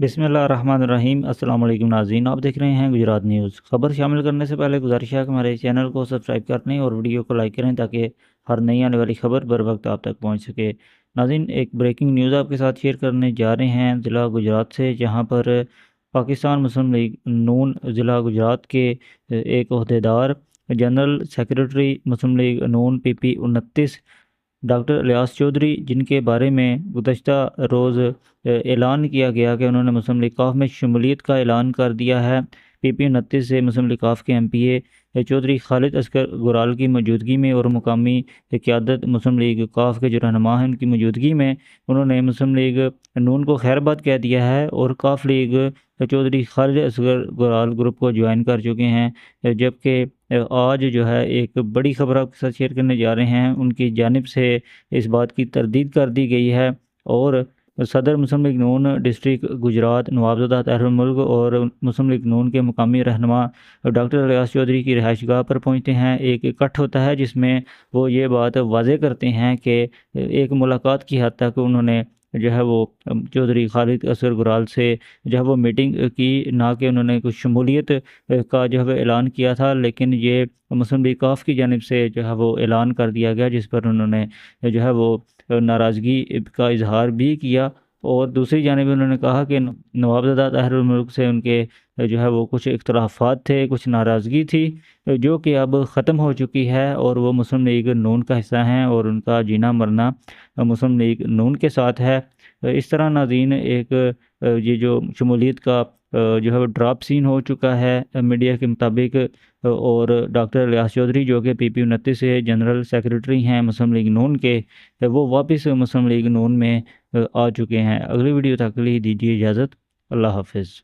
बिस्मिल्लाहिर्रहमानिर्रहीम। अस्सलाम वालेकुम नाज़रीन, आप देख रहे हैं गुजरात न्यूज़। खबर शामिल करने से पहले गुजारिश है कि हमारे चैनल को सब्सक्राइब कर लें और वीडियो को लाइक करें ताकि हर नई आने वाली खबर बर वक्त आप तक पहुंच सके। नाज़रीन, एक ब्रेकिंग न्यूज़ आपके साथ शेयर करने जा रहे हैं ज़िला गुजरात से, जहां पर पाकिस्तान मुस्लिम लीग नून ज़िला गुजरात के एक अहदेदार जनरल सेक्रेटरी मुस्लिम लीग नून PP 29 डॉक्टर इलियास चौधरी, जिनके बारे में गुज़श्ता रोज़ ऐलान किया गया कि उन्होंने मुस्लिम लीग काफ में शमूलियत का ऐलान कर दिया है। PP 29 से मुस्लिम लीग काफ के MPA चौधरी खालिद असगर गुराल की मौजूदगी में और मुकामी क़यादत मुस्लिम लीग काफ के जो रहनुमा हैं उनकी मौजूदगी में उन्होंने मुस्लिम लीग नून को खैरबाद कह दिया है और काफ लीग चौधरी खालिद असगर गुराल ग्रुप को ज्वाइन कर चुके हैं। जबकि आज जो है एक बड़ी खबर आपके साथ शेयर करने जा रहे हैं, उनकी जानिब से इस बात की तरदीद कर दी गई है और सदर मुस्लिम लीग नून डिस्ट्रिक्ट गुजरात नवाबज़ादा ताहिरुल मुल्क और मुस्लिम लीग नून के मुकामी रहनुमा डॉक्टर इलियास चौधरी की रिहाइशगाह पर पहुंचते हैं। एक इकट्ठ होता है जिसमें वो ये बात वाज़े करते हैं कि एक मुलाकात की हद तक उन्होंने जो है वो चौधरी खालिद असगर गुराल से जो है वो मीटिंग की, ना कि उन्होंने कुछ शमूलियत का जो है ऐलान किया था, लेकिन ये मुस्लिम लीग काफ की जानिब से जो है वो ऐलान कर दिया गया, जिस पर उन्होंने जो है वो नाराज़गी का इजहार भी किया। और दूसरी जानिब उन्होंने कहा कि नवाबज़ादा ताहिरुल मुल्क से उनके जो है वो कुछ इख्तलाफात थे, कुछ नाराज़गी थी, जो कि अब ख़त्म हो चुकी है और वो मुस्लिम लीग नून का हिस्सा हैं और उनका जीना मरना मुस्लिम लीग नून के साथ है। इस तरह नाज़रीन एक ये जो शमूलियत का जो है वो ड्रॉप सीन हो चुका है मीडिया के मुताबिक। और डॉक्टर इलियास चौधरी जो कि PP 29 से जनरल सेक्रेटरी हैं मुस्लिम लीग नून के, वो वापस मुस्लिम लीग नून में आ चुके हैं। अगली वीडियो तक के लिए दीजिए इजाज़त। अल्लाह हाफ़िज़।